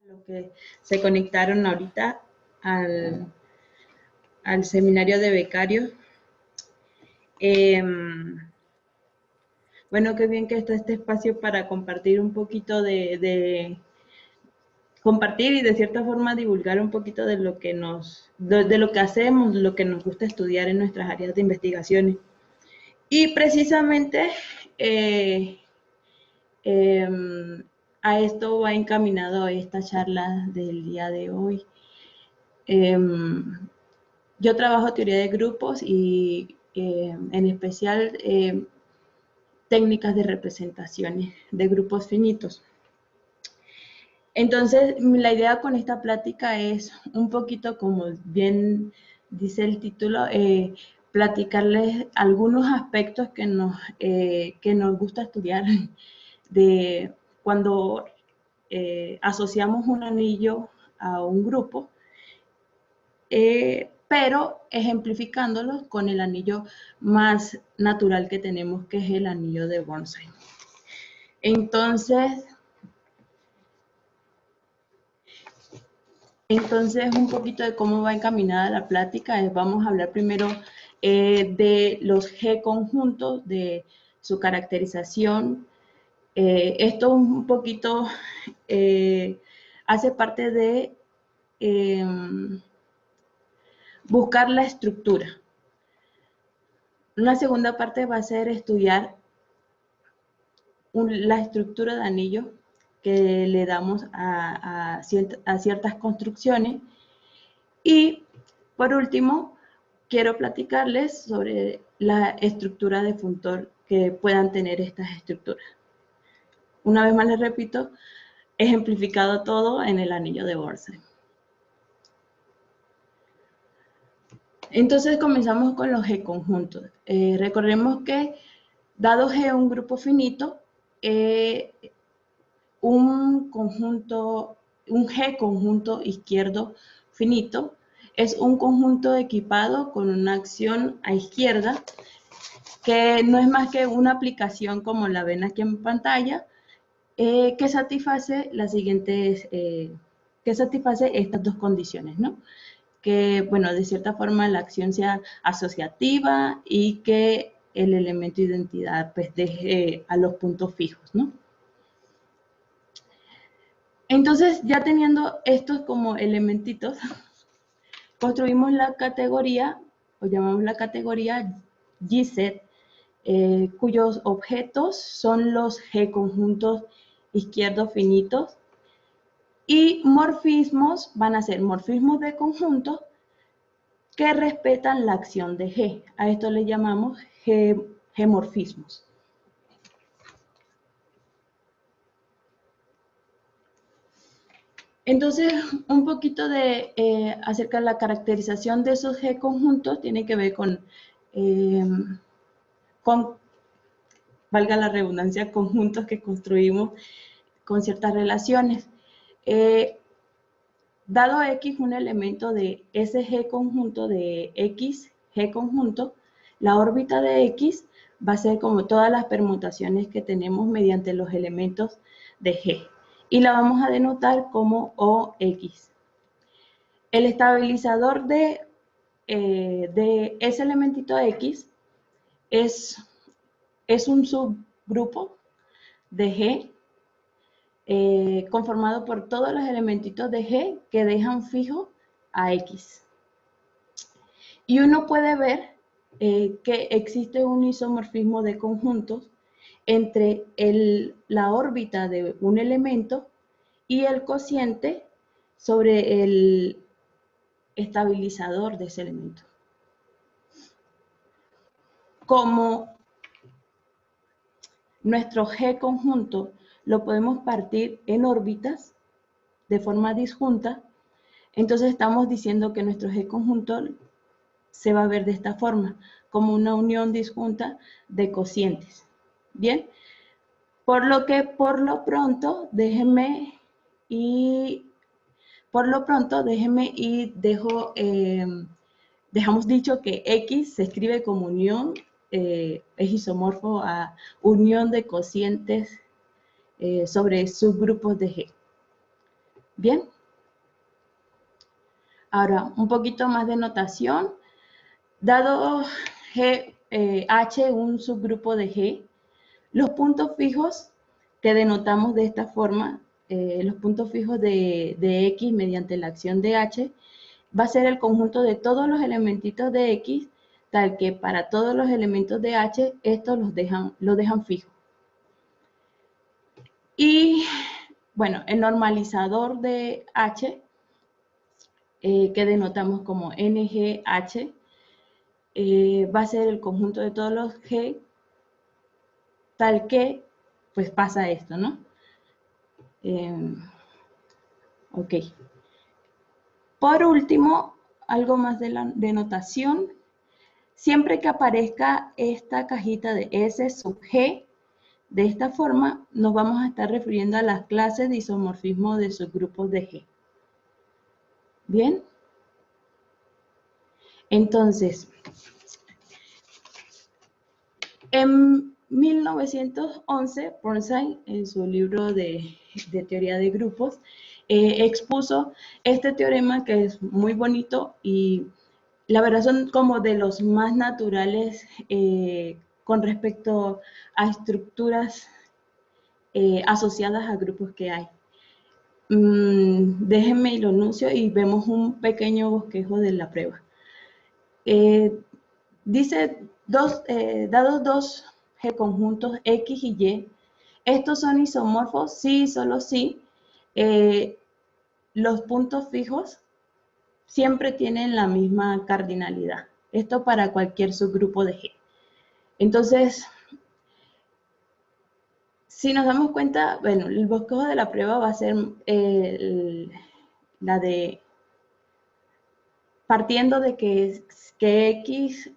los que se conectaron ahorita al seminario de becarios. Bueno, qué bien que está este espacio para compartir un poquito compartir y de cierta forma divulgar un poquito de lo que de lo que hacemos, lo que nos gusta estudiar en nuestras áreas de investigaciones. Y precisamente a esto va encaminado esta charla del día de hoy. Yo trabajo teoría de grupos y en especial técnicas de representaciones de grupos finitos. Entonces, la idea con esta plática es un poquito, como bien dice el título, platicarles algunos aspectos que nos gusta estudiar de cuando asociamos un anillo a un grupo, pero ejemplificándolos con el anillo más natural que tenemos, que es el anillo de Bonsai. Entonces, un poquito de cómo va encaminada la plática. Vamos a hablar primero de los G conjuntos, de su caracterización. Esto un poquito hace parte de buscar la estructura. Una segunda parte va a ser estudiar la estructura de anillo que le damos a ciertas construcciones. Y por último, quiero platicarles sobre la estructura de funtor que puedan tener estas estructuras. Una vez más les repito, ejemplificado todo en el anillo de Bonsai. Entonces comenzamos con los G conjuntos. Recordemos que dado G un grupo finito, un G conjunto izquierdo finito es un conjunto equipado con una acción a izquierda que no es más que una aplicación como la ven aquí en pantalla que satisface estas dos condiciones, ¿no? Que, bueno, de cierta forma la acción sea asociativa y que el elemento identidad pues deje a los puntos fijos, ¿no? Entonces, ya teniendo estos como elementitos, construimos la categoría, o llamamos la categoría GZ, cuyos objetos son los G conjuntos izquierdos finitos, y morfismos van a ser morfismos de conjuntos que respetan la acción de G. A esto le llamamos G-morfismos. Entonces, un poquito acerca de la caracterización de esos G conjuntos tiene que ver con, valga la redundancia, conjuntos que construimos con ciertas relaciones. Dado X un elemento de ese G conjunto de X, G conjunto, la órbita de X va a ser como todas las permutaciones que tenemos mediante los elementos de G. Y la vamos a denotar como OX. El estabilizador de ese elementito X es un subgrupo de G conformado por todos los elementitos de G que dejan fijo a X. Y uno puede ver que existe un isomorfismo de conjuntos entre la órbita de un elemento y el cociente sobre el estabilizador de ese elemento. Como nuestro G conjunto lo podemos partir en órbitas de forma disjunta, entonces estamos diciendo que nuestro G conjunto se va a ver de esta forma, como una unión disjunta de cocientes. Bien, por lo pronto déjenme y dejamos dicho que X se escribe como unión, es isomorfo a unión de cocientes sobre subgrupos de G. Bien. Ahora, un poquito más de notación. Dado G, H un subgrupo de G, los puntos fijos que denotamos de esta forma, los puntos fijos de X mediante la acción de H, va a ser el conjunto de todos los elementitos de X, tal que para todos los elementos de H, estos los dejan fijos. Y bueno, el normalizador de H, que denotamos como NGH, va a ser el conjunto de todos los G, tal que pues pasa esto, ¿no? Ok. Por último, algo más de notación. Siempre que aparezca esta cajita de S sub G, de esta forma, nos vamos a estar refiriendo a las clases de isomorfismo de subgrupos de G. ¿Bien? Entonces, en 1911, Burnstein, en su libro de teoría de grupos, expuso este teorema que es muy bonito y la verdad son como de los más naturales con respecto a estructuras asociadas a grupos que hay. Déjenme y lo anuncio y vemos un pequeño bosquejo de la prueba. Dice, dados dos G conjuntos X y Y, ¿estos son isomorfos? Sí, solo sí. Los puntos fijos siempre tienen la misma cardinalidad. Esto para cualquier subgrupo de G. Entonces, si nos damos cuenta, bueno, el bosquejo de la prueba va a ser la de partiendo de que X,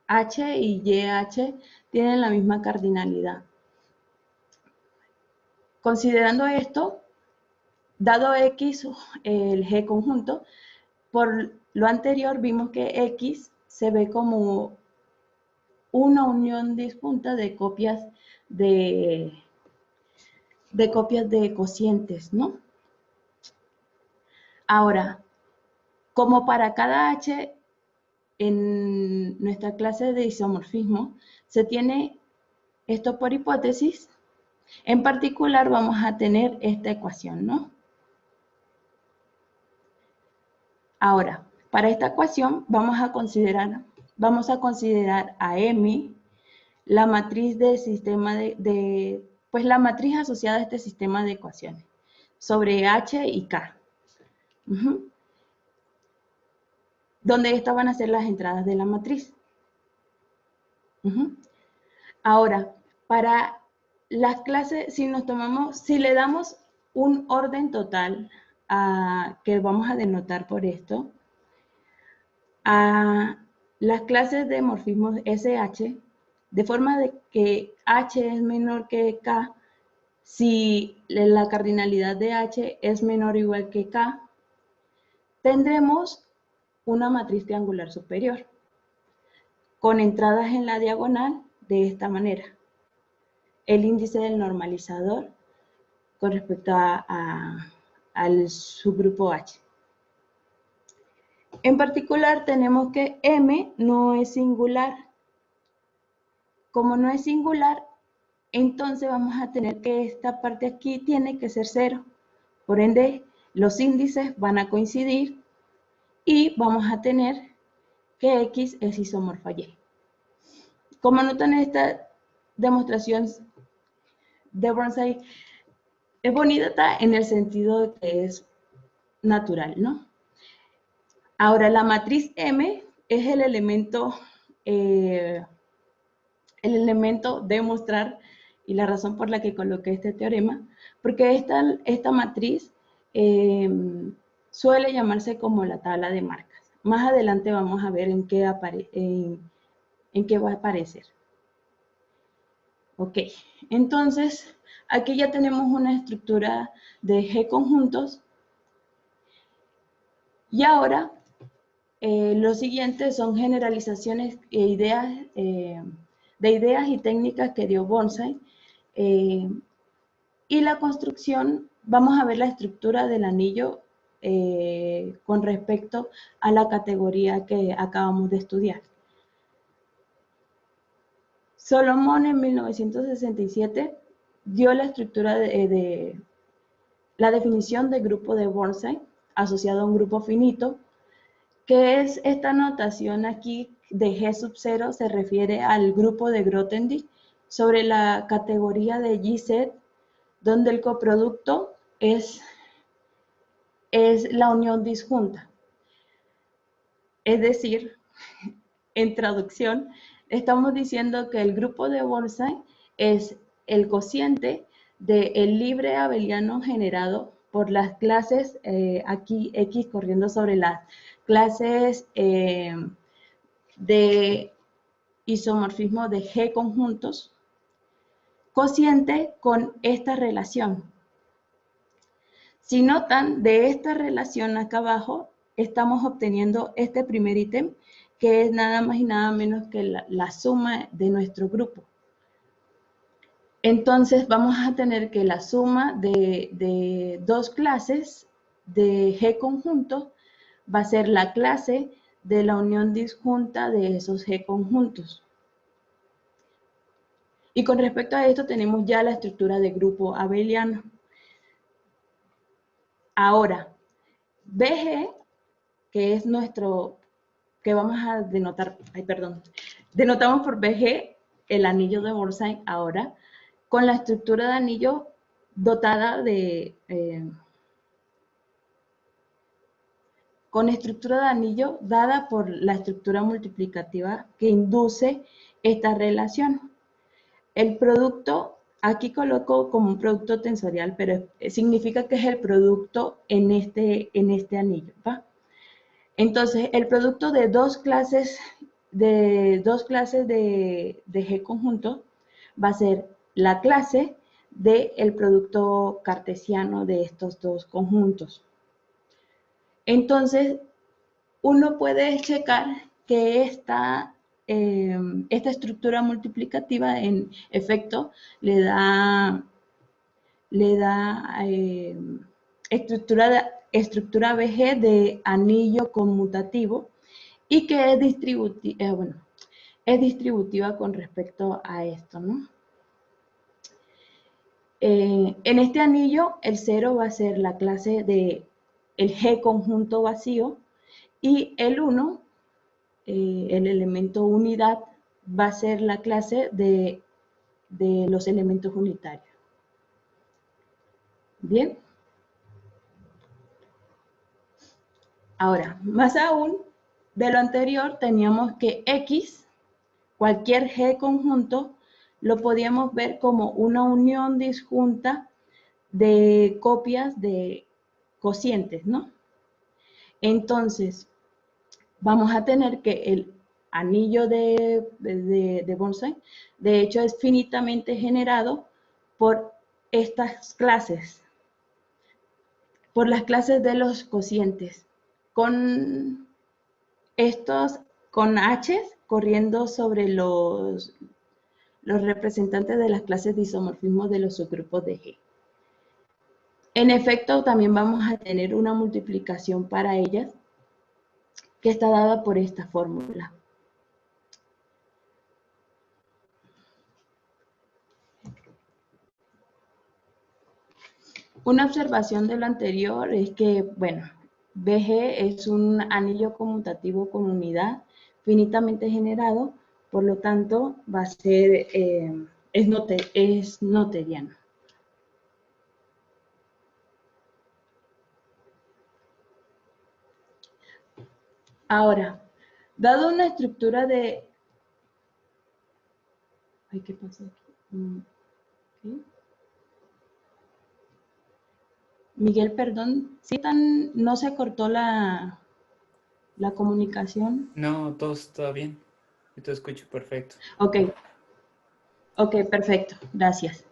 H y YH tienen la misma cardinalidad. Considerando esto, dado X, el G conjunto, por lo anterior vimos que X se ve como una unión disjunta de copias de cocientes, ¿no? Ahora, como para cada H en nuestra clase de isomorfismo se tiene esto por hipótesis, en particular vamos a tener esta ecuación, ¿no? Ahora, para esta ecuación vamos a considerar a M la matriz del sistema pues la matriz asociada a este sistema de ecuaciones sobre H y K. Donde estas van a ser las entradas de la matriz. Ahora, para las clases, si le damos un orden total, que vamos a denotar por esto, a las clases de morfismos SH, de forma de que H es menor que K, si la cardinalidad de H es menor o igual que K, tendremos una matriz triangular superior, con entradas en la diagonal de esta manera. El índice del normalizador con respecto al subgrupo H. En particular tenemos que M no es singular. Como no es singular, entonces vamos a tener que esta parte aquí tiene que ser 0. Por ende, los índices van a coincidir y vamos a tener que X es isomorfa Y. Como notan, esta demostración de Burnstein es bonita en el sentido de que es natural, ¿no? Ahora, la matriz M es el elemento de mostrar y la razón por la que coloqué este teorema, porque esta matriz suele llamarse como la tabla de marcas. Más adelante vamos a ver en qué va a aparecer. Ok, entonces aquí ya tenemos una estructura de G conjuntos y ahora lo siguiente son generalizaciones e ideas de ideas y técnicas que dio Burnstein y la construcción vamos a ver la estructura del anillo con respecto a la categoría que acabamos de estudiar. Solomon en 1967 dio la estructura la definición de grupo de Bonsai asociado a un grupo finito, que es esta notación aquí de G sub 0, se refiere al grupo de Grothendieck sobre la categoría de GZ, donde el coproducto es la unión disjunta. Es decir, en traducción, estamos diciendo que el grupo de Bonsai es el cociente del libre abeliano generado por las clases, aquí X corriendo sobre las clases de isomorfismo de G conjuntos, cociente con esta relación. Si notan, de esta relación acá abajo, estamos obteniendo este primer ítem, que es nada más y nada menos que la suma de nuestro grupo. Entonces, vamos a tener que la suma de dos clases de G conjunto va a ser la clase de la unión disjunta de esos G conjuntos. Y con respecto a esto, tenemos ya la estructura de grupo abeliano. Ahora, BG, que es nuestro, que vamos a denotar, denotamos por BG el anillo de Bonsai ahora, con la estructura de anillo dotada de, con estructura de anillo dada por la estructura multiplicativa que induce esta relación. El producto, aquí coloco como un producto tensorial, pero significa que es el producto en este anillo, ¿va? Entonces, el producto de dos clases de G conjunto va a ser la clase del producto cartesiano de estos dos conjuntos. Entonces, uno puede checar que esta estructura multiplicativa en efecto le da estructura BG de anillo conmutativo y que es distributiva con respecto a esto, ¿no? En este anillo, el 0 va a ser la clase de el G conjunto vacío y el 1, el elemento unidad, va a ser la clase de los elementos unitarios. Bien. Ahora, más aún, de lo anterior teníamos que X, cualquier G conjunto, lo podíamos ver como una unión disjunta de copias de cocientes, ¿no? Entonces, vamos a tener que el anillo de Bonsai, de hecho, es finitamente generado por estas clases, por las clases de los cocientes, con H corriendo sobre los representantes de las clases de isomorfismo de los subgrupos de G. En efecto, también vamos a tener una multiplicación para ellas que está dada por esta fórmula. Una observación de lo anterior es que, bueno, BG es un anillo conmutativo con unidad finitamente generado, por lo tanto, va a ser, es noetheriano. Ahora, dado una estructura de... Ay, ¿qué pasó aquí? ¿Okay? Miguel, perdón, ¿sí no se cortó la comunicación? No, todo está bien. Yo te escucho perfecto. Ok. Ok, perfecto. Gracias.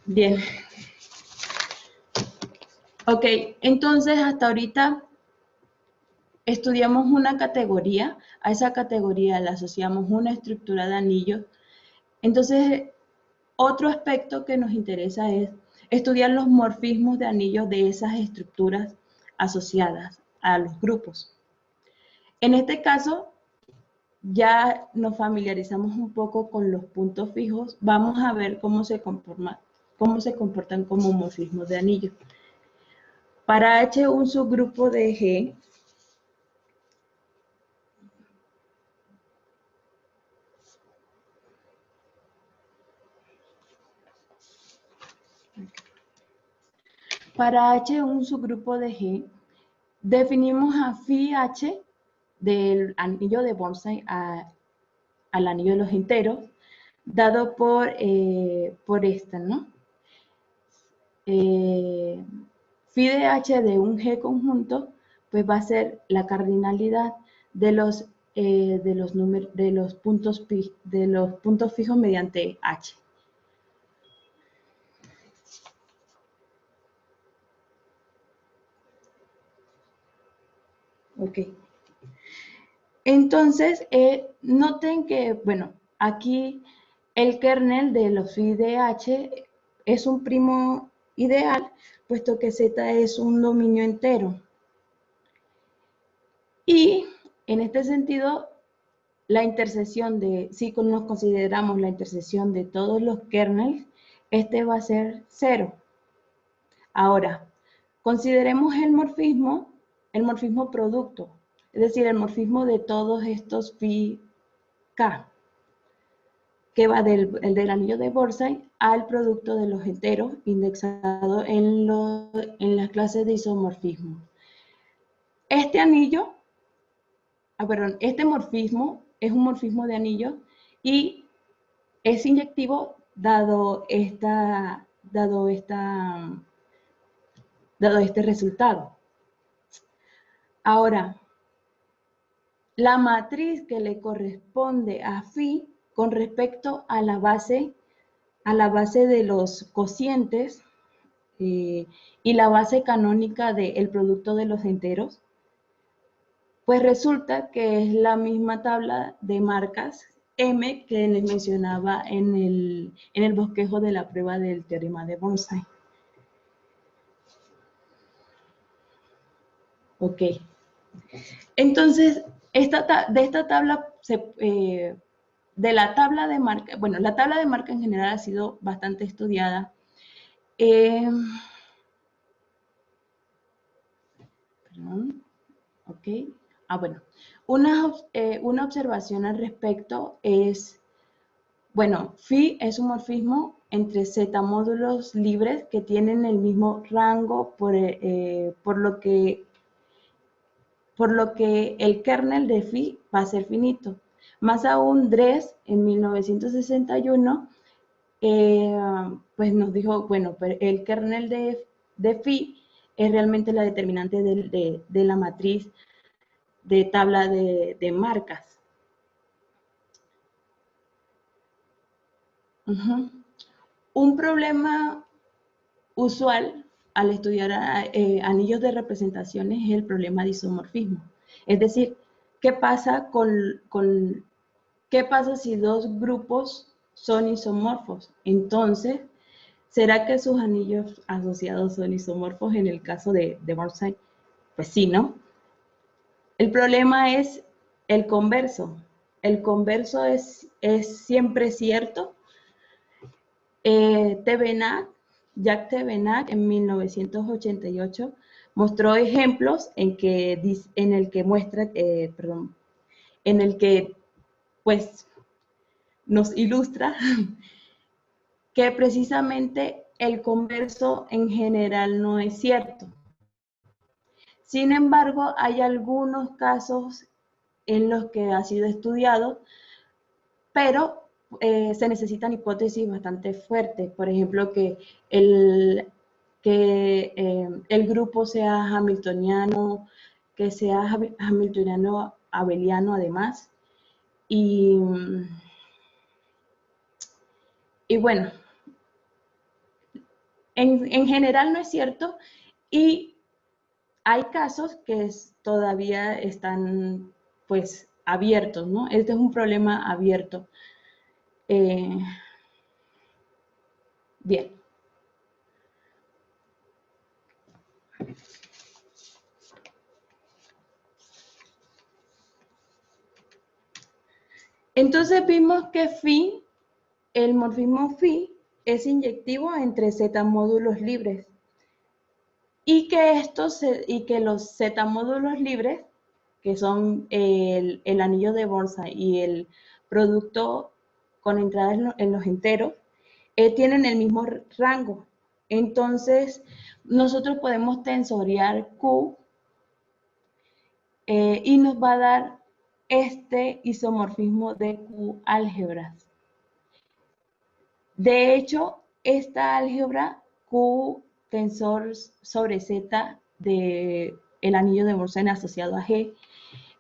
Bien. Ok, entonces hasta ahorita estudiamos una categoría. A esa categoría le asociamos una estructura de anillos. Entonces, otro aspecto que nos interesa es estudiar los morfismos de anillos de esas estructuras asociadas a los grupos. En este caso, ya nos familiarizamos un poco con los puntos fijos. Vamos a ver cómo se comportan como morfismos de anillo. Para H, un subgrupo de G un subgrupo de G, definimos a phi H del anillo de Bonsai al anillo de los enteros, dado por esta, ¿no? Phi de H de un G conjunto, pues va a ser la cardinalidad de los puntos fijos mediante H. Ok. Entonces, noten que, bueno, aquí el kernel de los phi de H es un primo ideal, puesto que Z es un dominio entero. Y en este sentido, la intersección si nos consideramos la intersección de todos los kernels, este va a ser 0. Ahora, consideremos el morfismo producto, es decir, el morfismo de todos estos phi K, que va del anillo de Bonsai al producto de los enteros indexado en las clases de isomorfismo. Este anillo, este morfismo es un morfismo de anillo y es inyectivo dado este resultado. Ahora, la matriz que le corresponde a phi con respecto a la base de los cocientes y la base canónica del producto de los enteros, pues resulta que es la misma tabla de marcas M que les mencionaba en el bosquejo de la prueba del teorema de Bonsai. Ok. Entonces, la tabla de marca, bueno, la tabla de marca en general ha sido bastante estudiada. Perdón. Ok. Bueno, una observación al respecto es, bueno, phi es un morfismo entre Z módulos libres que tienen el mismo rango por lo que el kernel de phi va a ser finito. Más aún, Dres, en 1961, pues nos dijo, bueno, pero el kernel de phi es realmente la determinante de la matriz de tabla de marcas. Un problema usual al estudiar anillos de representaciones es el problema de isomorfismo. Es decir, ¿qué pasa qué pasa si dos grupos son isomorfos? Entonces, ¿será que sus anillos asociados son isomorfos en el caso de Bonsai? Pues sí, ¿no? El problema es el converso. El converso es siempre cierto. Jacques Thevenac en 1988 mostró ejemplos en el que pues nos ilustra que precisamente el converso en general no es cierto. Sin embargo, hay algunos casos en los que ha sido estudiado, pero se necesitan hipótesis bastante fuertes. Por ejemplo, que el grupo sea hamiltoniano, que sea hamiltoniano abeliano además. Y bueno, en general no es cierto, y hay casos que todavía están pues abiertos, ¿no? Este es un problema abierto. Bien. Entonces vimos que phi, el morfismo phi, es inyectivo entre Z módulos libres y que los Z módulos libres, que son el anillo de Bonsai y el producto con entrada en los enteros, tienen el mismo rango. Entonces, nosotros podemos tensoriar Q y nos va a dar este isomorfismo de Q álgebras. De hecho, esta álgebra Q tensor sobre Z de el anillo de Bonsai asociado a G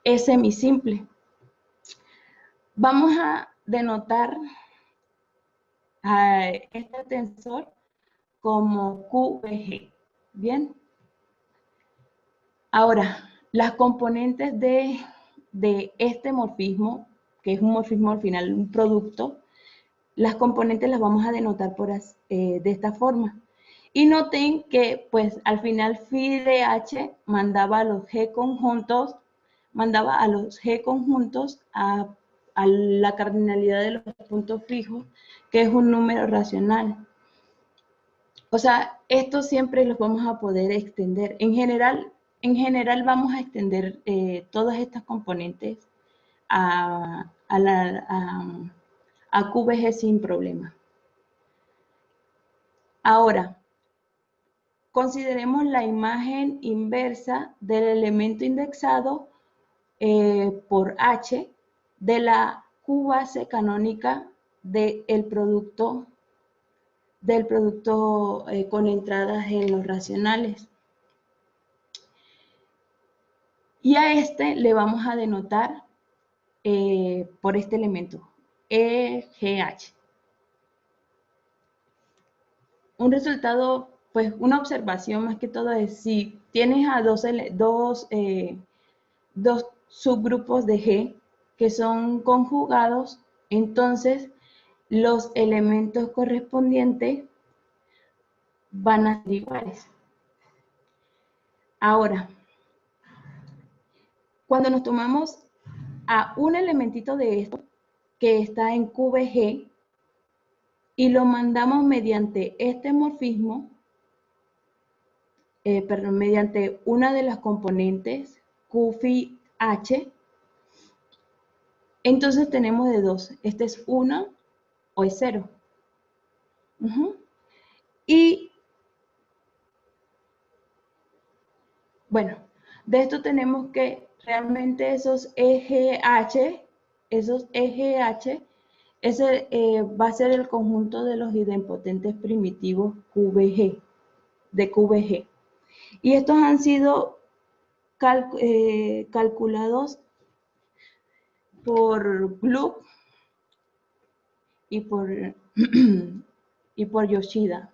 es semisimple. Vamos a denotar a este tensor como QVG. Bien. Ahora, las componentes de este morfismo, que es un morfismo al final, un producto, las componentes las vamos a denotar de esta forma. Y noten que, pues, al final phi de H mandaba a los G conjuntos, a la cardinalidad de los puntos fijos, que es un número racional. O sea, esto siempre los vamos a poder extender. En general vamos a extender todas estas componentes a QVG sin problema. Ahora, consideremos la imagen inversa del elemento indexado por H de la Q base canónica del producto con entradas en los racionales. Y a este le vamos a denotar por este elemento, EGH. Un resultado, pues una observación más que todo es si tienes a dos subgrupos de G que son conjugados, entonces los elementos correspondientes van a ser iguales. Ahora, cuando nos tomamos a un elementito de esto que está en QVG y lo mandamos mediante este morfismo, mediante una de las componentes QFI H, entonces tenemos de dos. Este es 1 o es 0. Y bueno, de esto tenemos que realmente esos EGH, ese va a ser el conjunto de los idempotentes primitivos QVG, de QVG. Y estos han sido calculados por Gluck y por Yoshida.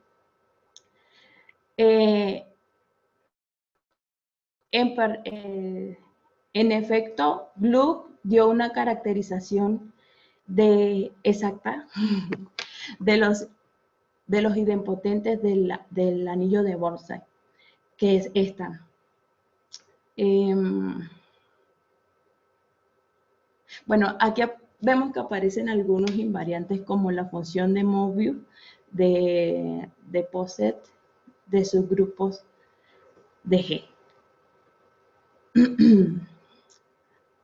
En efecto, Gluck dio una caracterización exacta de los idempotentes del anillo de Bonsai, que es esta. Bueno, aquí vemos que aparecen algunos invariantes como la función de Mobius, de Poset, de subgrupos de G.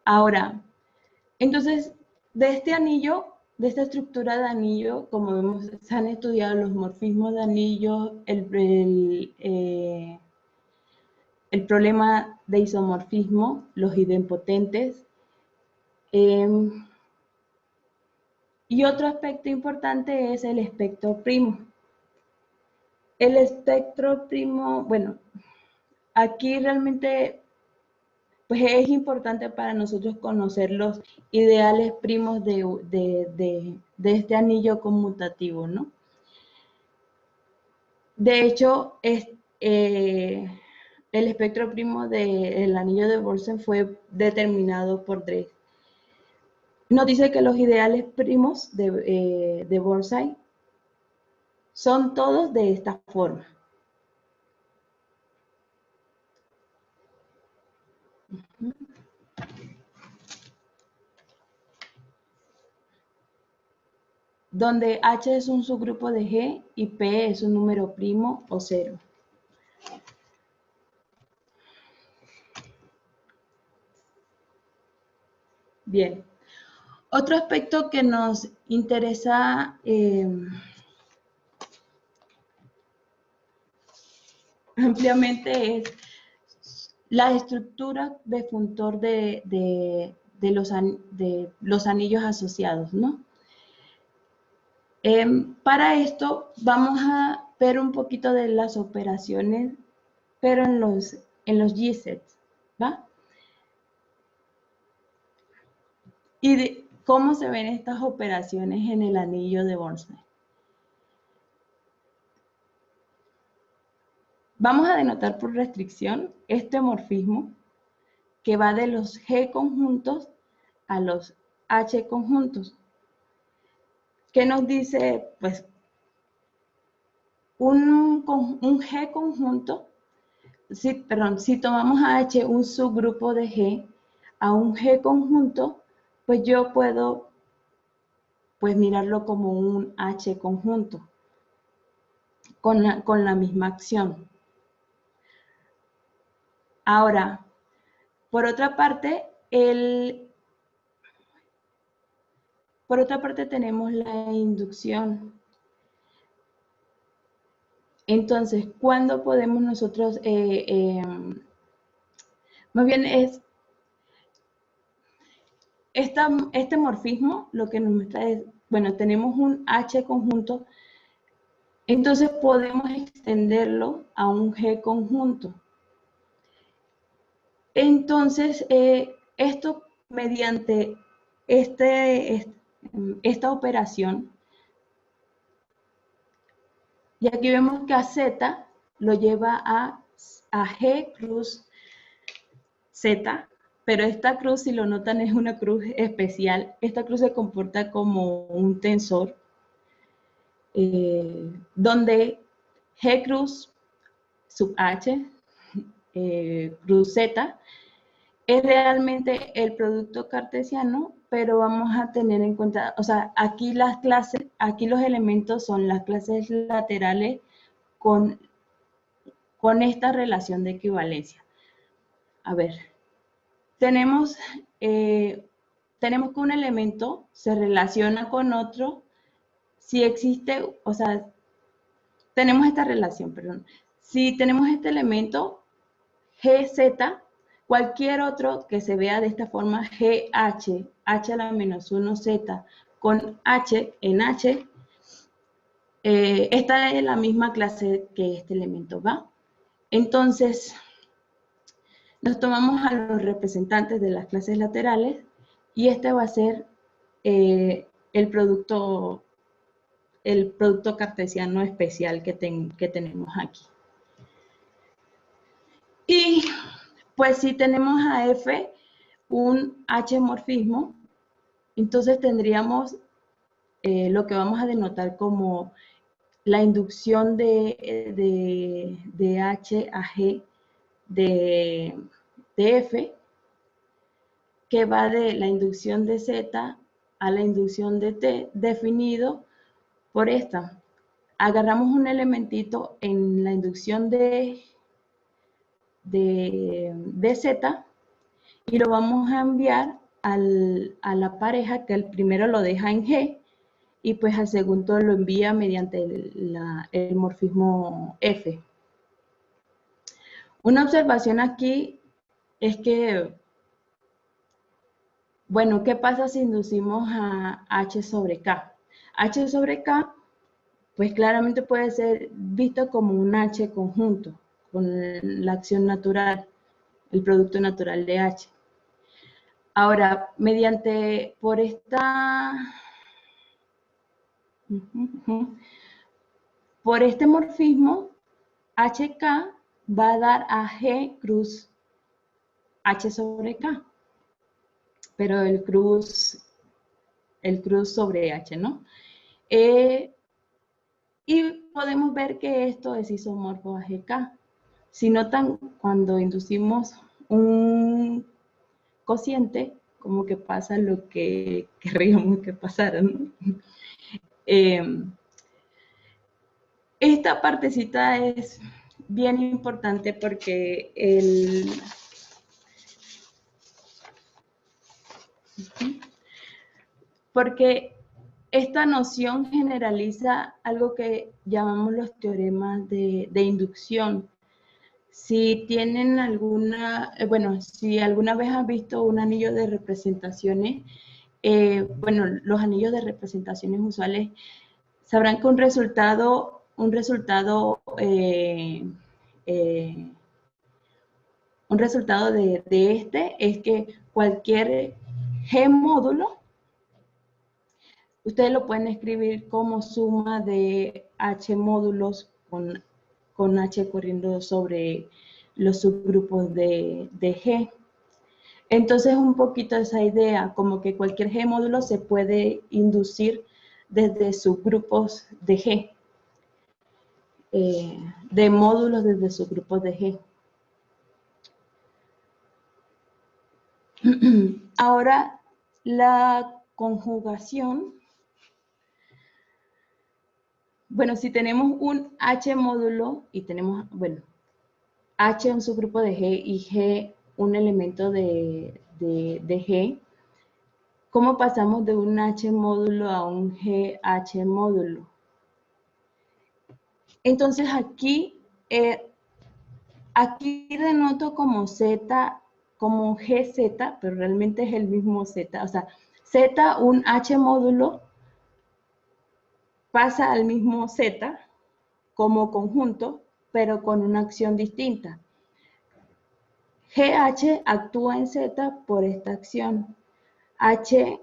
Ahora, entonces, de este anillo, de esta estructura de anillo, como vemos, se han estudiado los morfismos de anillo, el problema de isomorfismo, los idempotentes. Y otro aspecto importante es el espectro primo. El espectro primo, bueno, aquí realmente pues es importante para nosotros conocer los ideales primos de este anillo conmutativo, ¿no? De hecho, el espectro primo del anillo de Borsen fue determinado por Drake. Nos dice que los ideales primos de Bonsai son todos de esta forma. donde H es un subgrupo de G y P es un número primo o cero. Bien. Otro aspecto que nos interesa ampliamente es la estructura de funtor de los anillos asociados, ¿no? Para esto vamos a ver un poquito de las operaciones, pero en los G-sets, ¿va? Y de cómo se ven estas operaciones en el anillo de Bonsai. Vamos a denotar por restricción este morfismo que va de los G conjuntos a los H conjuntos. ¿Qué nos dice? Pues un G conjunto, si tomamos a H un subgrupo de G a un G conjunto, pues yo puedo mirarlo como un H conjunto con la misma acción. Ahora, por otra parte tenemos la inducción. Entonces, ¿cuándo podemos nosotros, más bien es, este morfismo lo que nos muestra es, bueno, tenemos un H conjunto, entonces podemos extenderlo a un G conjunto. Entonces, esto mediante esta operación, y aquí vemos que a Z lo lleva a G cruz Z, pero esta cruz, si lo notan, es una cruz especial. Esta cruz se comporta como un tensor, donde G cruz sub H, cruz Z, es realmente el producto cartesiano, pero vamos a tener en cuenta, o sea, aquí los elementos son las clases laterales con esta relación de equivalencia. A ver, tenemos que un elemento se relaciona con otro si existe, o sea, tenemos esta relación, perdón. Si tenemos este elemento, GZ, cualquier otro que se vea de esta forma, GH, H a la menos 1 Z, con H en H, esta es la misma clase que este elemento, ¿va? Entonces, nos tomamos a los representantes de las clases laterales y este va a ser el producto cartesiano especial que tenemos aquí. Y pues si tenemos a F un H morfismo, entonces tendríamos lo que vamos a denotar como la inducción de H a G de F, que va de la inducción de Z a la inducción de T, definido por esta. Agarramos un elementito en la inducción de Z y lo vamos a enviar a la pareja, que el primero lo deja en G y pues al segundo lo envía mediante el morfismo F. Una observación aquí es que, bueno, ¿qué pasa si inducimos a H sobre K? H sobre K, pues claramente puede ser visto como un H conjunto con la acción natural, el producto natural de H. Ahora, por este morfismo, HK va a dar a G cruz H sobre K, pero el cruz sobre H, ¿no? Y podemos ver que esto es isomorfo a GK. Si notan, cuando inducimos un cociente, como que pasa lo que querríamos que pasara, ¿no? Esta partecita es bien importante porque esta noción generaliza algo que llamamos los teoremas de inducción. Si tienen alguna, si alguna vez has visto un anillo de representaciones, bueno, los anillos de representaciones usuales sabrán que un resultado de este es que cualquier G módulo, ustedes lo pueden escribir como suma de H módulos con H corriendo sobre los subgrupos de G. Entonces, un poquito esa idea, como que cualquier G módulo se puede inducir desde subgrupos de G, de módulos desde subgrupos de G. Ahora, la conjugación. Bueno, si tenemos un H módulo y tenemos, bueno, H un subgrupo de G y G un elemento de G, ¿cómo pasamos de un H módulo a un GH módulo? Entonces aquí denoto como Z, como GZ, pero realmente es el mismo Z. O sea, Z, un H módulo, pasa al mismo Z como conjunto, pero con una acción distinta. GH actúa en Z por esta acción. H,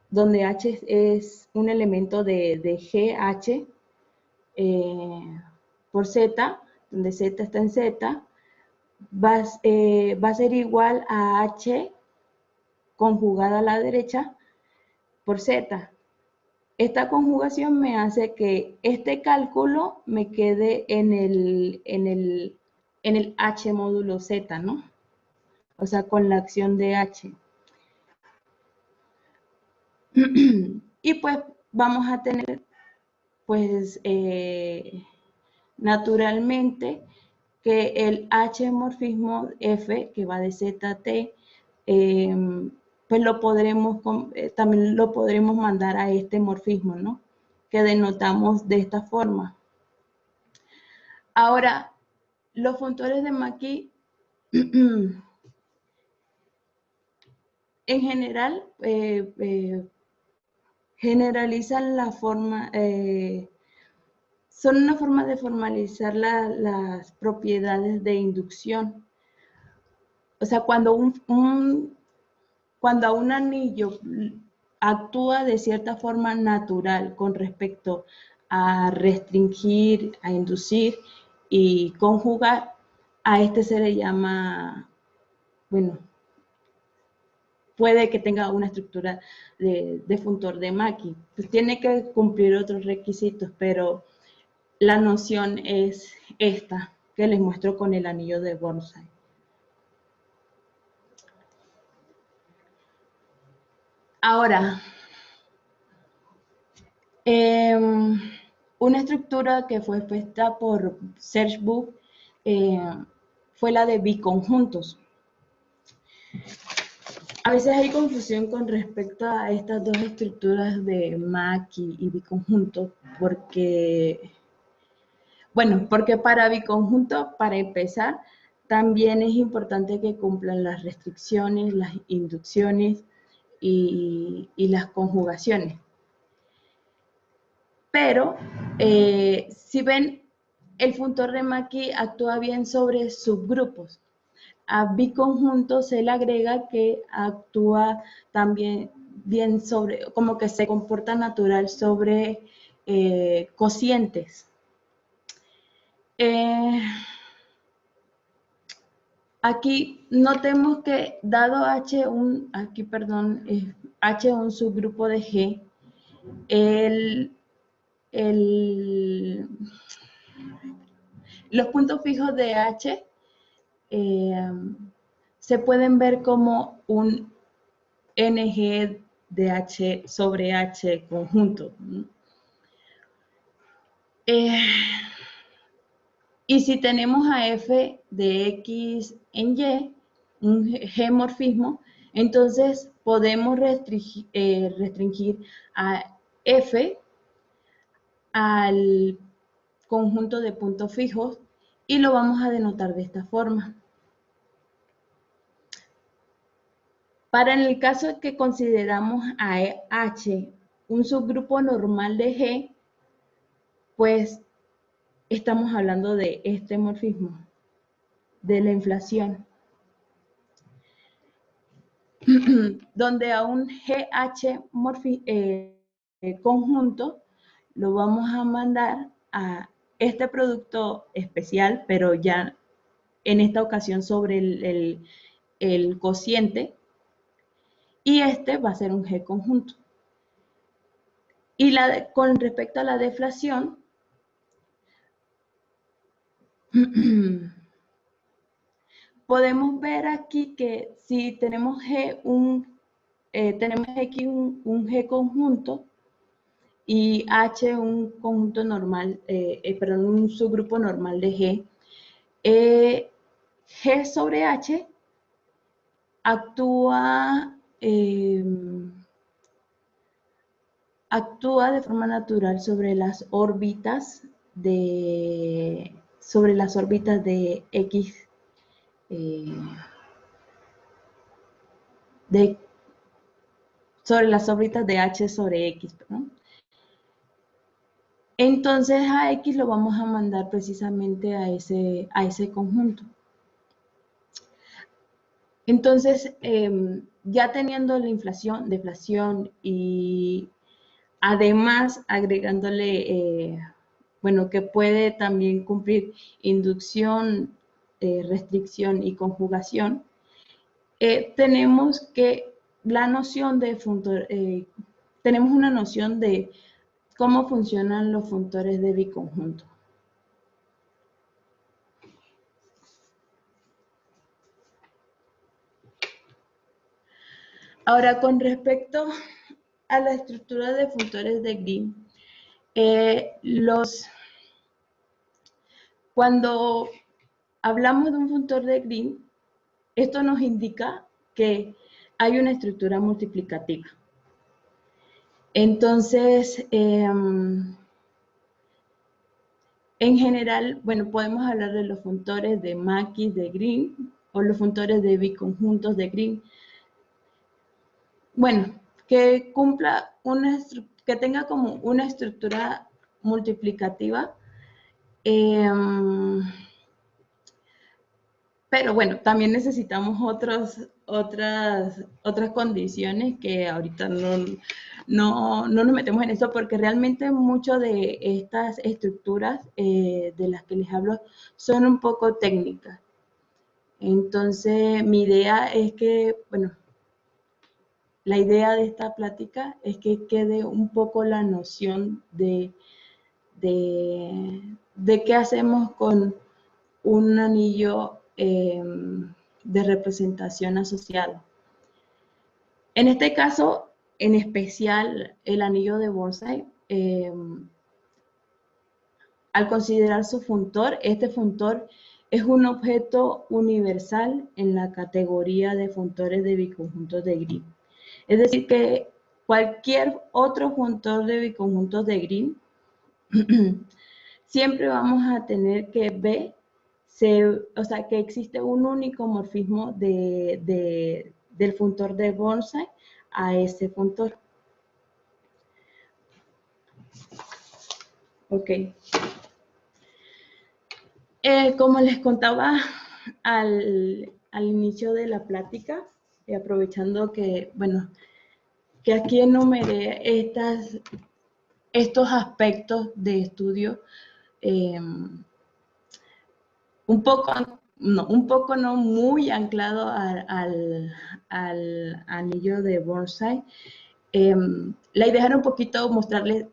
donde H es un elemento de GH, por Z, donde Z está en Z, va a ser igual a H conjugada a la derecha por Z. Esta conjugación me hace que este cálculo me quede en el H módulo Z, ¿no? O sea, con la acción de H. Y pues vamos a tener, pues, naturalmente, que el H morfismo F, que va de Z a T, pues también lo podremos mandar a este morfismo, ¿no? Que denotamos de esta forma. Ahora, los funtores de Mackey, en general, generalizan la forma, son una forma de formalizar las propiedades de inducción. O sea, cuando a un anillo actúa de cierta forma natural con respecto a restringir, a inducir y conjugar, a este se le llama, bueno, puede que tenga una estructura de funtor de Mackey. Pues tiene que cumplir otros requisitos, pero la noción es esta que les muestro con el anillo de Burnside. Ahora, una estructura que fue expuesta por Serge Book fue la de biconjuntos. A veces hay confusión con respecto a estas dos estructuras de Mackey y biconjunto, porque para biconjunto, para empezar, también es importante que cumplan las restricciones, las inducciones y las conjugaciones. Pero, si ven, el funtor de Mackey actúa bien sobre subgrupos. A biconjunto se le agrega que actúa también bien sobre, como que se comporta natural sobre cocientes. Aquí notemos que dado H un subgrupo de G, los puntos fijos de H se pueden ver como un NG de H sobre H conjunto. Eh, y si tenemos a f de x en y, un G-morfismo, entonces podemos restringir a f al conjunto de puntos fijos y lo vamos a denotar de esta forma. Para en el caso que consideramos a H un subgrupo normal de G, pues estamos hablando de este morfismo, de la inflación, donde a un GH conjunto lo vamos a mandar a este producto especial, pero ya en esta ocasión sobre el cociente, y este va a ser un G conjunto. Y con respecto a la deflación, podemos ver aquí que si tenemos tenemos X un G conjunto y H un conjunto normal, perdón, un subgrupo normal de G, G sobre H actúa de forma natural sobre las órbitas de X, sobre las órbitas de H sobre X, ¿no? Entonces a X lo vamos a mandar precisamente a ese conjunto. Entonces, ya teniendo la inflación, deflación y además agregándole, bueno, que puede también cumplir inducción, restricción y conjugación, tenemos que la noción de tenemos una noción de cómo funcionan los funtores de biconjunto. Ahora, con respecto a la estructura de funtores de Green, cuando hablamos de un funtor de Green, esto nos indica que hay una estructura multiplicativa. Entonces, en general, bueno, podemos hablar de los funtores de Mackey de Green o los funtores de biconjuntos de Green. Bueno, que cumpla que tenga como una estructura multiplicativa. Pero bueno, también necesitamos otras condiciones que ahorita no nos metemos en eso porque realmente muchas de estas estructuras de las que les hablo son un poco técnicas. Entonces, mi idea es que, bueno, la idea de esta plática es que quede un poco la noción de qué hacemos con un anillo de representación asociado. En este caso, en especial, el anillo de Bonsai, al considerar su funtor, este funtor es un objeto universal en la categoría de funtores de biconjuntos de Green. Es decir, que cualquier otro funtor de biconjuntos de Green, siempre vamos a tener que ver, o sea, que existe un único morfismo del funtor de Bonsai a ese funtor. Ok. Como les contaba al inicio de la plática, aprovechando que, bueno, que aquí enumeré estos aspectos de estudio, un poco no muy anclado al anillo de Bonsai. La idea era un poquito mostrarles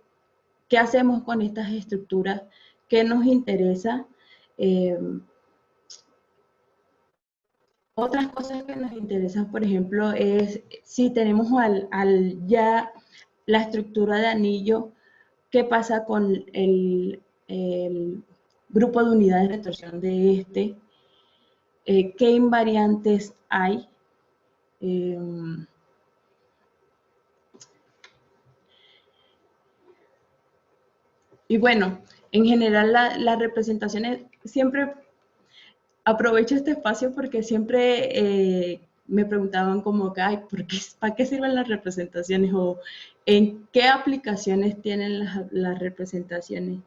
qué hacemos con estas estructuras, qué nos interesa. Otras cosas que nos interesan, por ejemplo, es si tenemos ya la estructura de anillo, qué pasa con el grupo de unidades de torsión de este, qué invariantes hay, y bueno, en general las representaciones, siempre aprovecho este espacio porque siempre me preguntaban como que, ay, ¿para qué sirven las representaciones? O ¿en qué aplicaciones tienen las representaciones?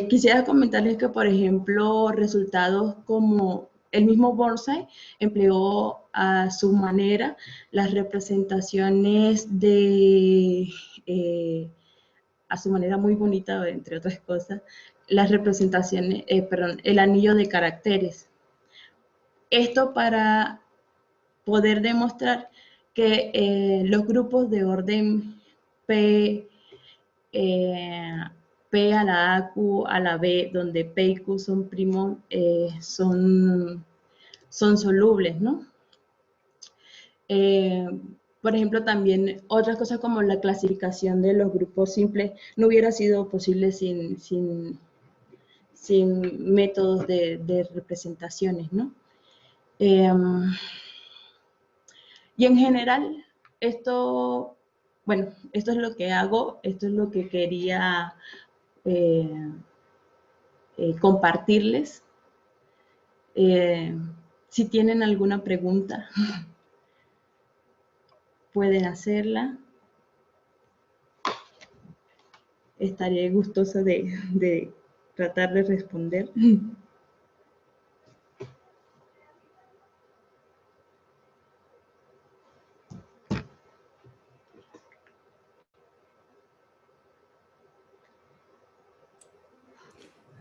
Quisiera comentarles que, por ejemplo, resultados como el mismo Bonsai empleó a su manera las representaciones a su manera muy bonita, entre otras cosas, las representaciones, perdón, el anillo de caracteres. Esto para poder demostrar que los grupos de orden P, P a la A, Q a la B, donde P y Q son primos, son solubles, ¿no? Por ejemplo, también otras cosas como la clasificación de los grupos simples no hubiera sido posible sin métodos de representaciones, ¿no? Y en general, bueno, esto es lo que hago, esto es lo que quería eh, compartirles. Si tienen alguna pregunta, pueden hacerla. Estaré gustosa de tratar de responder.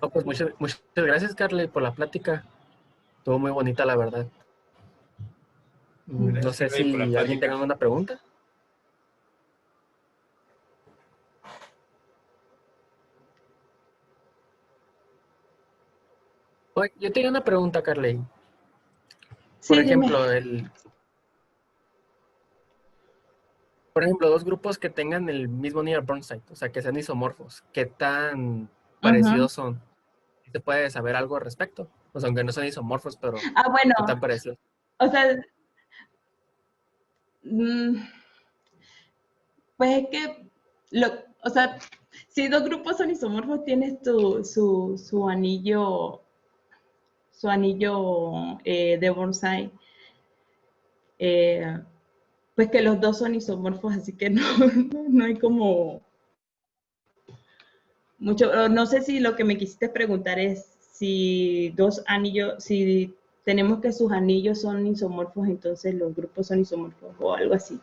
No, pues muchas gracias, Carly, por la plática. Estuvo muy bonita, la verdad. No sé Gracias, por la si alguien plática. tenga una pregunta. Oye, yo tenía una pregunta, Carly. Por Sí, dime. ejemplo, dos grupos que tengan el mismo nivel Burnside, o sea, que sean isomorfos, ¿qué tan Ujú. parecidos son? ¿Se puede saber algo al respecto? O sea, aunque no son isomorfos, pero Bueno, ¿qué tan parecidos? o sea, mm, pues es que, o sea, si dos grupos son isomorfos, tienes su anillo de bonsai, eh, pues que los dos son isomorfos, así que no hay como mucho. No sé si lo que me quisiste preguntar es si dos anillos, si tenemos que sus anillos son isomorfos, entonces los grupos son isomorfos o algo así.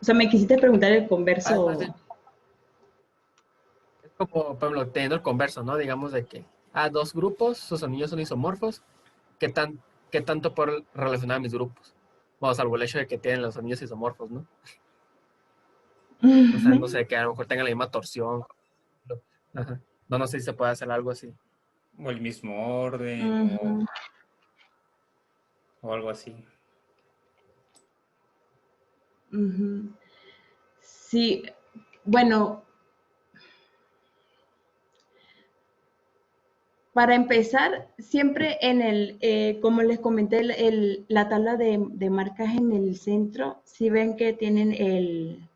O sea, me quisiste preguntar el Más converso. bien, es como, por ejemplo, teniendo el converso, ¿no? Digamos de que, dos grupos, sus anillos son isomorfos, ¿qué tan, qué tanto puedo relacionar a mis grupos? Vamos, salvo el hecho de que tienen los anillos isomorfos, ¿no? O sea, no sé, que a lo mejor tengan la misma torsión. Ajá. No, no sé si se puede hacer algo así. O el mismo orden Ujú, o algo así. ujú. Sí, bueno, para empezar, siempre como les comenté, la tabla de marcas en el centro, si ven que tienen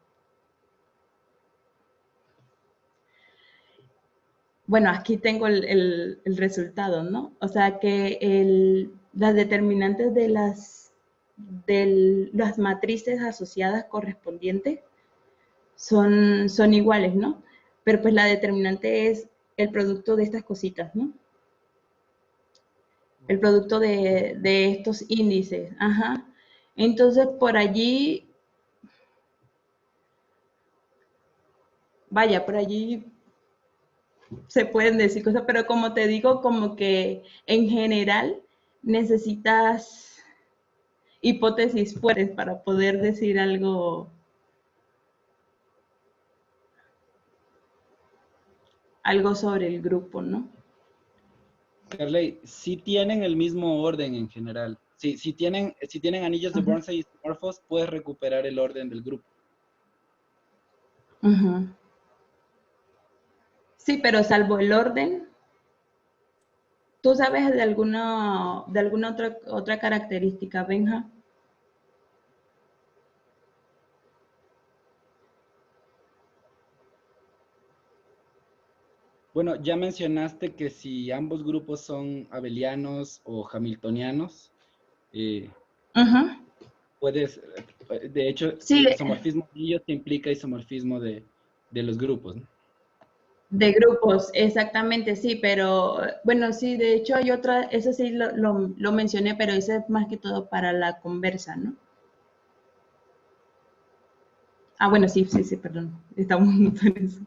bueno, aquí tengo el resultado, ¿no? O sea que las determinantes de las matrices asociadas correspondientes son iguales, ¿no? Pero pues la determinante es el producto de estas cositas, ¿no? El producto de estos índices, ajá. Entonces, por allí, vaya, por allí se pueden decir cosas, pero como te digo, como que en general necesitas hipótesis fuertes para poder decir algo sobre el grupo, ¿no? Carley, sí tienen el mismo orden en general. Sí, si tienen anillos de Ajá. Burnside isomorfos, puedes recuperar el orden del grupo. Ajá. Sí, pero salvo el orden, ¿tú sabes de alguna otra característica, Benja? Bueno, ya mencionaste que si ambos grupos son abelianos o hamiltonianos, eh, Ujú. de hecho, Sí, isomorfismo de ellos implica isomorfismo de los grupos, ¿no? de grupos, exactamente, sí, pero bueno, sí, de hecho hay otra, eso sí lo mencioné, pero eso es más que todo para la conversa, ¿no? Ah, bueno, sí, sí, sí, perdón, estamos en eso.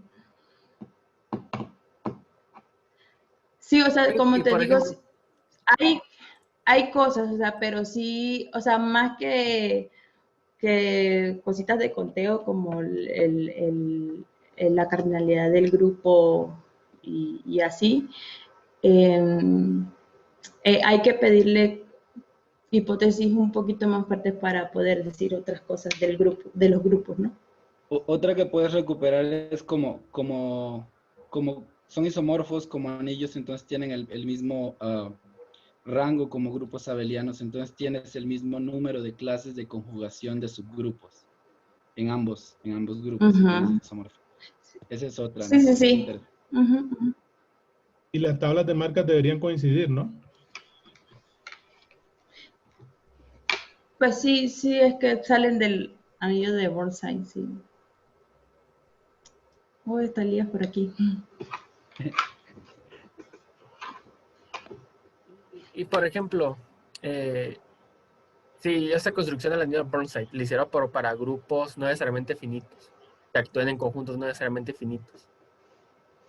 Sí, o sea, Y como te por digo, ejemplo, hay, hay cosas, o sea, pero sí, o sea, más que cositas de conteo como la cardinalidad del grupo y así, eh, hay que pedirle hipótesis un poquito más fuertes para poder decir otras cosas del grupo, de los grupos, ¿no? Otra que puedes recuperar es como son isomorfos como anillos, entonces tienen el mismo rango como grupos abelianos, entonces tienes el mismo número de clases de conjugación de subgrupos en ambos grupos, entonces Ujú. isomorfo. Esa es otra, Sí, ¿no? sí, Es sí. interesante. Ujú, ujú. Y las tablas de marcas deberían coincidir, ¿no? Pues sí, sí, es que salen del anillo de Burnside, sí. Oh, está Elías por aquí. y por ejemplo, eh, si esa construcción del anillo de Burnside le hicieron para grupos no necesariamente finitos, que actúen en conjuntos no necesariamente finitos.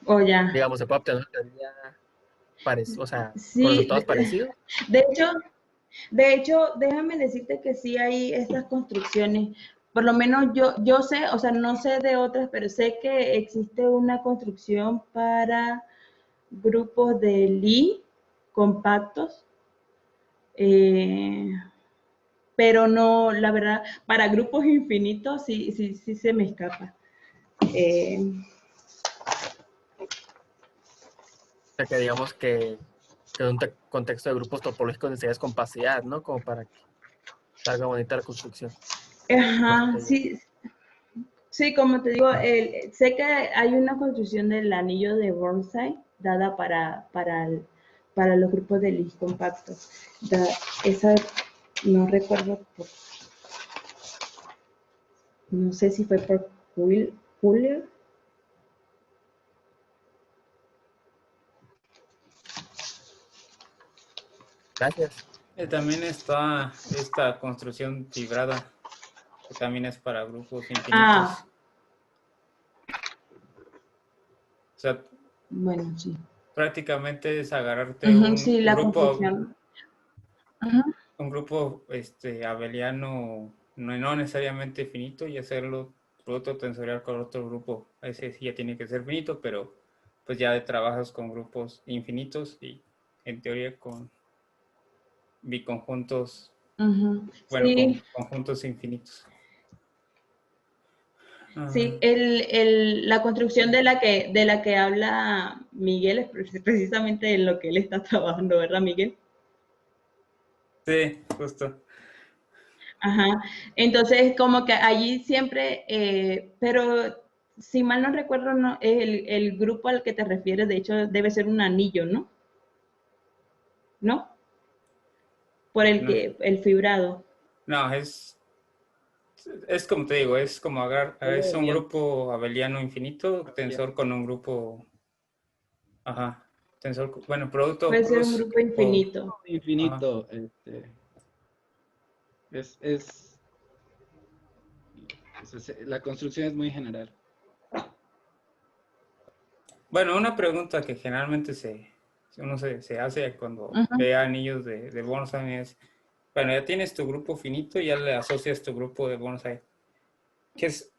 Oh, ya. Digamos, se puede obtener una teoría o sea, con Sí, resultados parecidos. de hecho, de hecho, déjame decirte que sí hay estas construcciones. Por lo menos yo sé, o sea, no sé de otras, pero sé que existe una construcción para grupos de Lie compactos, eh, pero no, la verdad, para grupos infinitos sí, sí, sí se me escapa. Eh, O sea, que digamos que en un contexto de grupos topológicos necesitas compacidad, ¿no? Como para que salga bonita la construcción. No sé ajá, qué digo. sí, sí, como te digo, sé que hay una construcción del anillo de Burnside dada para los grupos de Lie compactos. Esa no recuerdo, no sé si fue por Fuller. Gracias. También está esta construcción fibrada, que también es para grupos Ah, infinitos. O sea, bueno, sí. prácticamente es agarrarte Ujú, sí, un la grupo, construcción. Ujú, abeliano no necesariamente finito y hacerlo producto tensorial con otro grupo. Ese sí ya tiene que ser finito, pero pues ya trabajas con grupos infinitos y en teoría con biconjuntos, ujú. bueno, con Sí, conjuntos infinitos. Ah, sí, la construcción de la que habla Miguel es precisamente en lo que él está trabajando, ¿verdad, Miguel? sí, justo. Ajá. Entonces, como que allí siempre, pero si mal no recuerdo, no, el grupo al que te refieres, de hecho, debe ser un anillo, ¿no? ¿No? Por el No, que, el fibrado. no, es como te digo, es como Solo es un abeliano, grupo abeliano infinito, abeliano. tensor con un grupo, ajá, tensor, bueno, producto Puede ser un cruz, grupo infinito. ajá. Infinito, es, es, la construcción es muy general. Bueno, una pregunta que generalmente uno se hace cuando Ujú. ve anillos de bonsai es, bueno, ya tienes tu grupo finito, ya le asocias tu grupo de bonsai. ¿Qué es,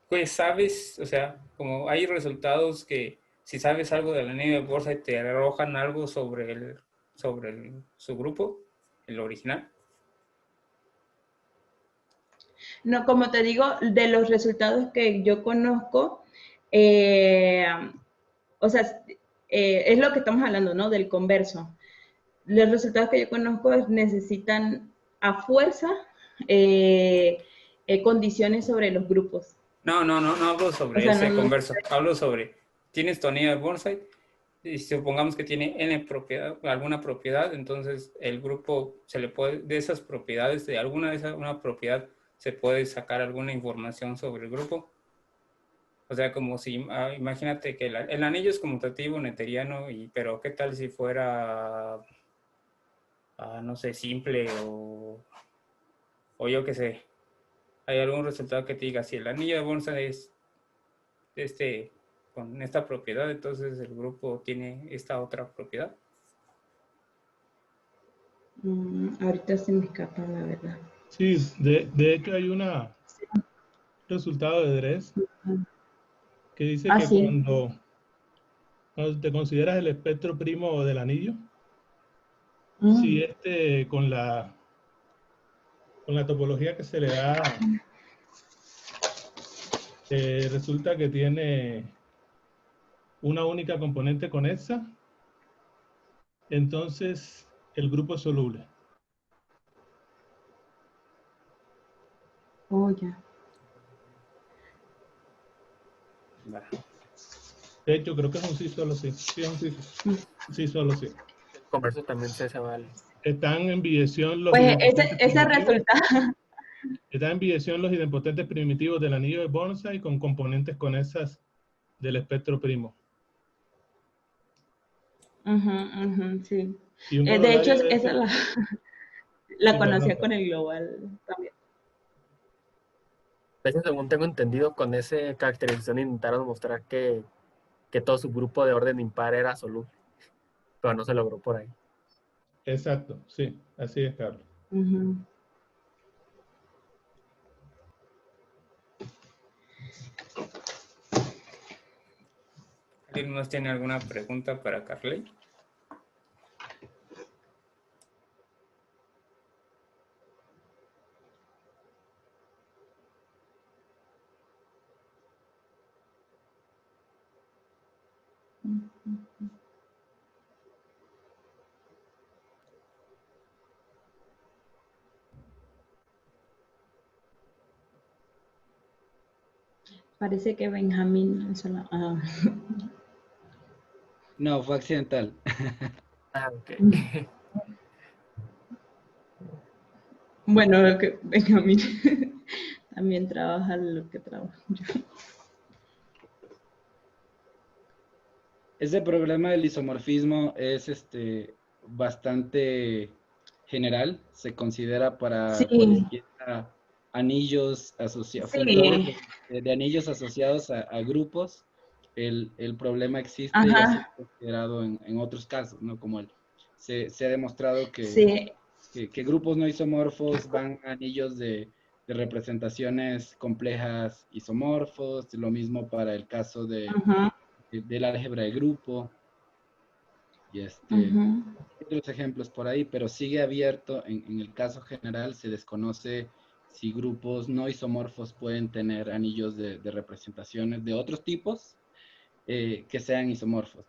pues sabes, o sea, como hay resultados que si sabes algo del anillo de bonsai te arrojan algo sobre su grupo, el original? No, como te digo, de los resultados que yo conozco, eh, o sea, es lo que estamos hablando, ¿no? Del converso. Los resultados que yo conozco necesitan a fuerza condiciones sobre los grupos. No hablo O sobre sea, ese no, no. converso. Hablo sobre, tienes tu anillo de bonsai y supongamos que tiene N propiedad, alguna propiedad, entonces el grupo se le puede, de esas propiedades, de alguna de esas, una propiedad, se puede sacar alguna información sobre el grupo. O sea, como si, imagínate que el anillo es conmutativo neteriano, pero ¿qué tal si fuera, no sé, simple o yo qué sé? Hay algún resultado que te diga, si el anillo de bonsai es con esta propiedad, entonces el grupo tiene esta otra propiedad. Ahorita se me escapa, la verdad. Sí, de hecho hay un resultado de Dres que dice Ah, que sí. cuando te consideras el espectro primo del anillo, Mm. si con la topología que se le da, resulta que tiene una única componente conexa, entonces el grupo es soluble. Oh, ya. Va. De hecho, creo que es un sí solo sí. Sí, es un sí, sí solo sí. El converso también se vale. Están en biyección los Pues idempotentes ese primitivos. resultado. Están en biyección los idempotentes primitivos del anillo de bonsai con componentes conexas del espectro primo. Sí. Y un De hecho, corolario de esa esto, la sí, perdón, conocía con perdón. el global también. De hecho, según tengo entendido, con esa caracterización intentaron mostrar que todo su grupo de orden impar era soluble, pero no se logró por ahí. Exacto, sí, así es, Carlos. Ujú. ¿Alguien más tiene alguna pregunta para Carly? Parece que Benjamín. No, fue accidental. Ah, ok. Bueno, que Benjamín también trabaja lo que trabajo yo. Ese problema del isomorfismo es bastante general. Se considera para Sí, cualesquiera anillos asociados, funtores sí. de anillos asociados a grupos. El problema existe y ha sido Ajá, considerado en otros casos, ¿no? Como se ha demostrado sí. que grupos no isomorfos van a anillos de representaciones complejas isomorfos. Lo mismo para el caso Ajá, del álgebra de grupo. Y ajá. otros ejemplos por ahí, pero sigue abierto. En el caso general se desconoce si grupos no isomorfos pueden tener anillos de representaciones de otros tipos que sean isomorfos.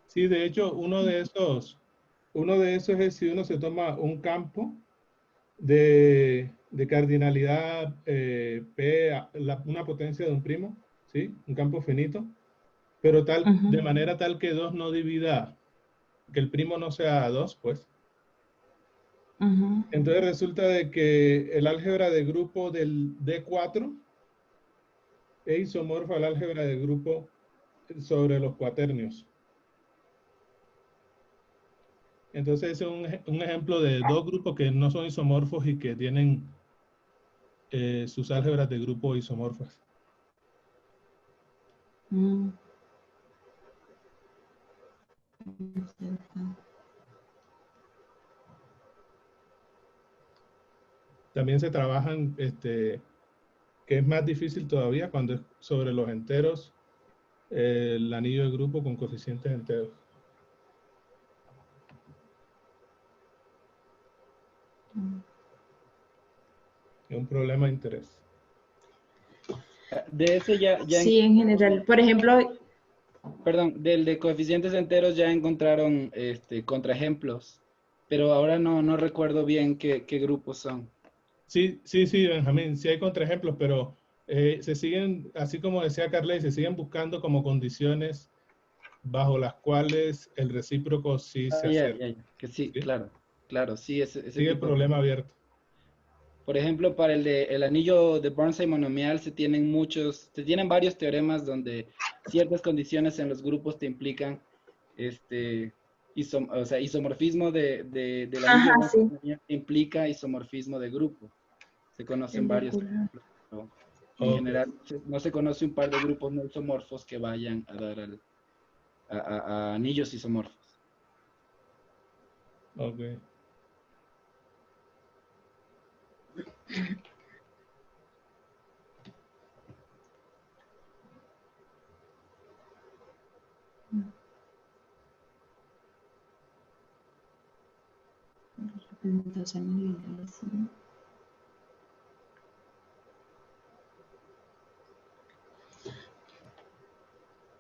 Sí, de hecho, uno de esos es si uno se toma un campo de cardinalidad P, una potencia de un primo, ¿sí? Un campo finito, pero Ajá, de manera tal que 2 no divida, que el primo no sea 2, pues. ajá. Entonces resulta de que el álgebra de grupo del D4 es isomorfo al álgebra de grupo sobre los cuaternios. Entonces ese es un ejemplo de dos grupos que no son isomorfos y que tienen sus álgebras de grupo isomorfas. Mm. También se trabajan, que es más difícil todavía cuando es sobre los enteros, el anillo de grupo con coeficientes enteros. Es un problema de interés. De ese Sí, en general. Por ejemplo, perdón, del de coeficientes enteros ya encontraron contraejemplos, pero ahora no recuerdo bien qué grupos son. Sí, Benjamín, sí hay contraejemplos, pero se siguen, así como decía Carley, se siguen buscando como condiciones bajo las cuales el recíproco sí se acerca. Que sí, ¿Sí? claro, sí, ese Sigue el tipo de... problema abierto. Por ejemplo, para el anillo de Burnside monomial se tienen varios teoremas donde ciertas condiciones en los grupos te implican o sea, isomorfismo del anillo de ajá, Burnside sí. monomial implica isomorfismo de grupo. Se conocen El de varios Coulomb. ejemplos, pero en Ok, general no se conoce un par de grupos no isomorfos que vayan a dar a anillos isomorfos. ok. Representaciones lineales, sí.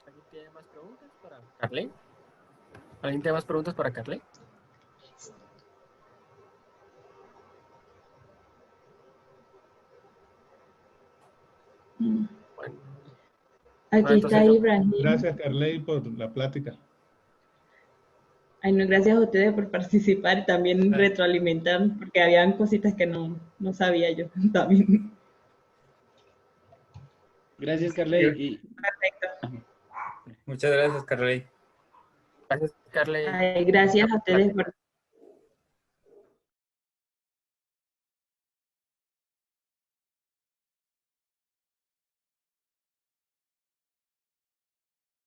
¿Alguien tiene más preguntas para Carley? ¿Alguien tiene más preguntas para Carley? Mm. Bueno, Aquí está entonces yo, Ibrahim. Gracias, Carley, por la plática. Ay, no, gracias a ustedes por participar y también retroalimentar, porque habían cositas que no sabía yo también. Gracias, Carley. Muchas gracias, Carley. gracias Carley. Ay, gracias a ustedes por